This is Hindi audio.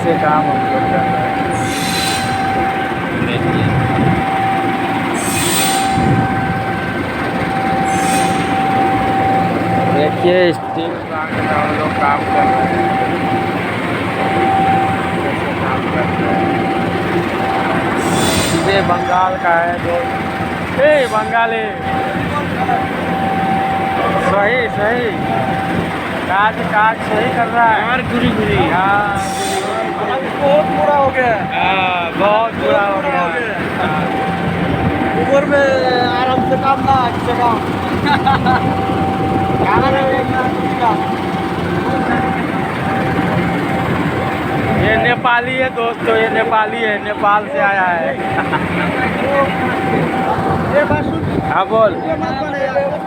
से काम हम लोग कर रहे हैं। देखिए स्टील प्लांट में हम लोग काम कर रहे हैं। कैसे काम कर रहे हैं। ये बंगाल का है दोस्त। ए बंगाली सही सही काज काज सही कर रहा है। यार गुरी गुरी हाँ बहुत बुरा हो गया। हाँ, बहुत बुरा हो गया। हाँ। ऊपर में आराम से काम ना अच्छे काम ये नेपाली है दोस्तों, ये नेपाली है, नेपाल से आया है। ये बात सुन, हाँ बोल। ये मत बने यार।